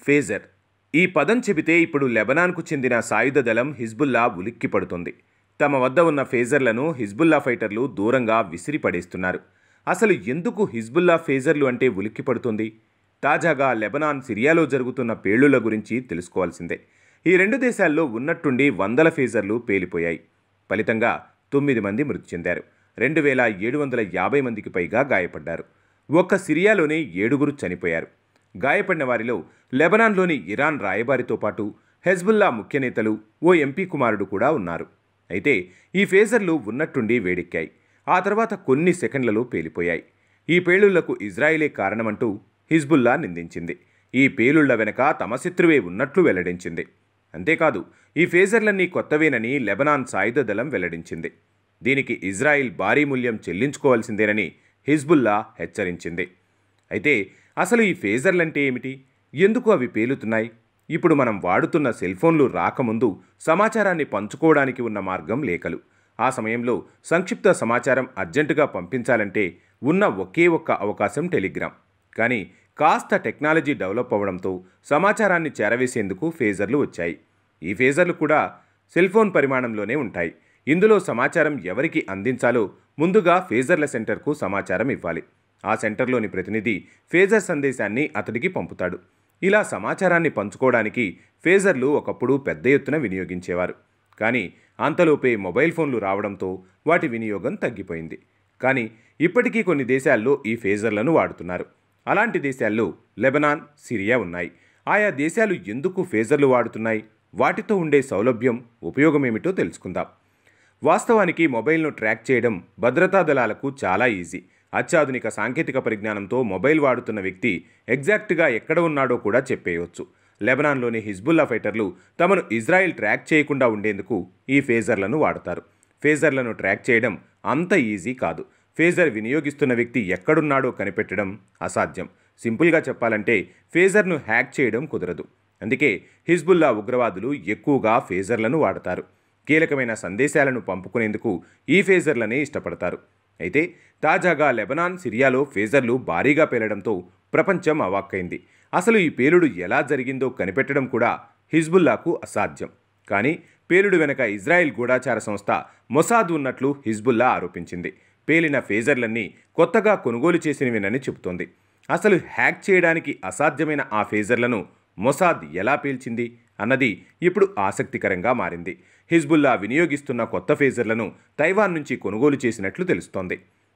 Phasor ఈ పదం చెబితే ఇప్పుడు లెబనాన్కు చెందిన సాయుధ దళం హిజ్బుల్లా ఉలిక్కిపడుతుంది. తమ వద్ద ఉన్న ఫేజర్లను హిజ్బుల్లా ఫైటర్లు దూరంగా విసిరిపడేస్తున్నారు. అసలు ఎందుకు హిజ్బుల్లా ఫేజర్లు అంటే ఉలిక్కిపడుతుంది? తాజాగా లెబనాన్, సిరియాలో జరుగుతున్న పేలుళ్ల గురించి తెలుసుకోవాల్సిందే. ఈ రెండు దేశాల్లో ఉన్నట్టుండి వందల ఫేజర్లు పేలిపోయాయి. ఫలితంగా 9 మంది మృతి చెందారు. 2750 మందికి పైగా గాయపడ్డారు. ఒక్క సిరియాలోనే 7గురు చనిపోయారు. గాయపడిన వారిలో లెబనాన్లోని ఇరాన్ రాయబారితో పాటు హెజ్బుల్లా ముఖ్య నేతలు, ఓ ఎంపీ కుమారుడు కూడా ఉన్నారు. అయితే ఈ ఫేజర్లు ఉన్నట్టుండి వేడెక్కాయి. ఆ తర్వాత కొన్ని సెకండ్లలో పేలిపోయాయి. ఈ పేలుళ్లకు ఇజ్రాయిలే కారణమంటూ హిజ్బుల్లా నిందించింది. ఈ పేలుళ్ల వెనక తమ శత్రువే ఉన్నట్లు వెల్లడించింది. అంతేకాదు, ఈ ఫేజర్లన్నీ కొత్తవేనని లెబనాన్ సాయుధ దళం వెల్లడించింది. దీనికి ఇజ్రాయిల్ భారీ మూల్యం చెల్లించుకోవాల్సిందేనని హిజ్బుల్లా హెచ్చరించింది. అయితే అసలు ఈ ఫేజర్లంటే ఏమిటి? ఎందుకు అవి పేలుతున్నాయి? ఇప్పుడు మనం వాడుతున్న సెల్ఫోన్లు రాకముందు సమాచారాన్ని పంచుకోవడానికి ఉన్న మార్గం లేఖలు. ఆ సమయంలో సంక్షిప్త సమాచారం అర్జెంటుగా పంపించాలంటే ఉన్న ఒకే ఒక్క అవకాశం టెలిగ్రామ్. కానీ కాస్త టెక్నాలజీ డెవలప్ అవ్వడంతో సమాచారాన్ని చేరవేసేందుకు ఫేజర్లు వచ్చాయి. ఈ ఫేజర్లు కూడా సెల్ఫోన్ పరిమాణంలోనే ఉంటాయి. ఇందులో సమాచారం ఎవరికి అందించాలో ముందుగా ఫేజర్ల సెంటర్కు సమాచారం ఇవ్వాలి. ఆ సెంటర్లోని ప్రతినిధి ఫేజర్ సందేశాన్ని అతడికి పంపుతాడు. ఇలా సమాచారాన్ని పంచుకోవడానికి ఫేజర్లు ఒకప్పుడు పెద్ద ఎత్తున వినియోగించేవారు. కానీ అంతలోపే మొబైల్ ఫోన్లు రావడంతో వాటి వినియోగం తగ్గిపోయింది. కానీ ఇప్పటికీ కొన్ని దేశాల్లో ఈ ఫేజర్లను వాడుతున్నారు. అలాంటి దేశాల్లో లెబనాన్, సిరియా ఉన్నాయి. ఆయా దేశాలు ఎందుకు ఫేజర్లు వాడుతున్నాయి? వాటితో ఉండే సౌలభ్యం, ఉపయోగమేమిటో తెలుసుకుందాం. వాస్తవానికి మొబైల్ను ట్రాక్ చేయడం భద్రతా దళాలకు చాలా ఈజీ. అత్యాధునిక సాంకేతిక పరిజ్ఞానంతో మొబైల్ వాడుతున్న వ్యక్తి ఎగ్జాక్ట్గా ఎక్కడ ఉన్నాడో కూడా చెప్పేయవచ్చు. లెబనాన్లోని హిజ్బుల్లా ఫైటర్లు తమను ఇజ్రాయెల్ ట్రాక్ చేయకుండా ఉండేందుకు ఈ ఫేజర్లను వాడతారు. ఫేజర్లను ట్రాక్ చేయడం అంత ఈజీ కాదు. ఫేజర్ వినియోగిస్తున్న వ్యక్తి ఎక్కడున్నాడో కనిపెట్టడం అసాధ్యం. సింపుల్గా చెప్పాలంటే ఫేజర్ను హ్యాక్ చేయడం కుదరదు. అందుకే హిజ్బుల్లా ఉగ్రవాదులు ఎక్కువగా ఫేజర్లను వాడతారు. కీలకమైన సందేశాలను పంపుకునేందుకు ఈ ఫేజర్లనే ఇష్టపడతారు. అయితే తాజాగా లెబనాన్, సిరియాలో ఫేజర్లు భారీగా పేలడంతో ప్రపంచం అవాక్కైంది. అసలు ఈ పేలుడు ఎలా జరిగిందో కనిపెట్టడం కూడా హిజ్బుల్లాకు అసాధ్యం. కానీ పేలుడు వెనక ఇజ్రాయెల్ గూఢాచార సంస్థ మొసాద్ ఉన్నట్లు హిజ్బుల్లా ఆరోపించింది. పేలిన ఫేజర్లన్నీ కొత్తగా కొనుగోలు చేసినవినని చెబుతోంది. అసలు హ్యాక్ చేయడానికి అసాధ్యమైన ఆ ఫేజర్లను మొసాద్ ఎలా పేల్చింది అన్నది ఇప్పుడు ఆసక్తికరంగా మారింది. హిజ్బుల్లా వినియోగిస్తున్న కొత్త ఫేజర్లను తైవాన్ నుంచి కొనుగోలు చేసినట్లు తెలుస్తోంది.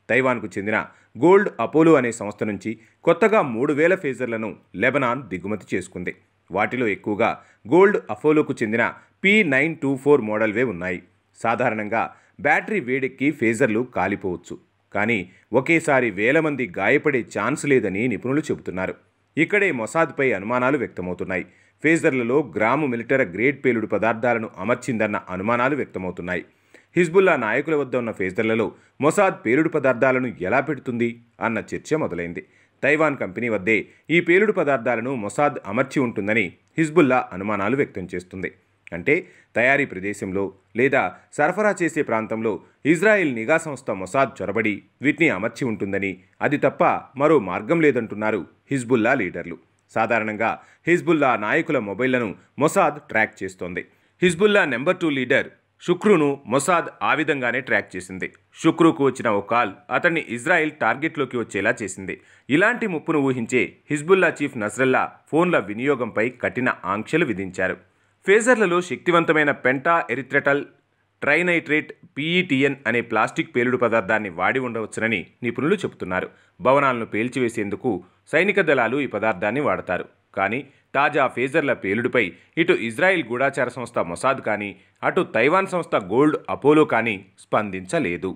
తైవాన్కు చెందిన గోల్డ్ అపోలో అనే సంస్థ నుంచి కొత్తగా 3000 ఫేజర్లను లెబనాన్ దిగుమతి చేసుకుంది. వాటిలో ఎక్కువగా గోల్డ్ అపోలోకు చెందిన P924 మోడల్వే ఉన్నాయి. సాధారణంగా బ్యాటరీ వేడెక్కి ఫేజర్లు కాలిపోవచ్చు. కానీ ఒకేసారి 1000 మంది గాయపడే ఛాన్స్ లేదని నిపుణులు చెబుతున్నారు. ఇక్కడే మొసాద్పై అనుమానాలు వ్యక్తమవుతున్నాయి. ఫేజర్లలో గ్రాము మిలిటరీ గ్రేడ్ పేలుడు పదార్థాలను అమర్చిందన్న అనుమానాలు వ్యక్తమవుతున్నాయి. హిజ్బుల్లా నాయకుల వద్ద ఉన్న ఫేజర్లలో మొసాద్ పేలుడు పదార్థాలను ఎలా పెడుతుంది అన్న చర్చ మొదలైంది. తైవాన్ కంపెనీ వద్దే ఈ పేలుడు పదార్థాలను మొసాద్ అమర్చి ఉంటుందని హిజ్బుల్లా అనుమానాలు వ్యక్తం చేస్తుంది. అంటే తయారీ ప్రదేశంలో లేదా సరఫరా చేసే ప్రాంతంలో ఇజ్రాయెల్ నిఘా సంస్థ మొసాద్ చొరబడి వీటిని అమర్చి ఉంటుందని, అది తప్ప మరో మార్గం లేదంటున్నారు హిజ్బుల్లా లీడర్లు. సాధారణంగా హిజ్బుల్లా నాయకుల మొబైళ్లను మొసాద్ ట్రాక్ చేస్తోంది. హిజ్బుల్లా నెంబర్ 2 లీడర్ షుక్రూను మొసాద్ ఆ విధంగానే ట్రాక్ చేసింది. షుక్రూకు వచ్చిన ఓ కాల్ అతన్ని ఇజ్రాయెల్ టార్గెట్లోకి వచ్చేలా చేసింది. ఇలాంటి ముప్పును ఊహించే హిజ్బుల్లా చీఫ్ నస్రల్లా ఫోన్ల వినియోగంపై కఠిన ఆంక్షలు విధించారు. ఫేజర్లలో శక్తివంతమైన పెంటా ఎరిథ్రటల్ ట్రైనైట్రేట్ PETN అనే ప్లాస్టిక్ పేలుడు పదార్థాన్ని వాడి ఉండవచ్చునని నిపుణులు చెబుతున్నారు. భవనాలను పేల్చివేసేందుకు సైనిక దళాలు ఈ పదార్థాన్ని వాడతారు. కానీ తాజా ఫేజర్ల పేలుడుపై ఇటు ఇజ్రాయెల్ గూఢాచార సంస్థ మొసాద్ కానీ, అటు తైవాన్ సంస్థ గోల్డ్ అపోలో కానీ స్పందించలేదు.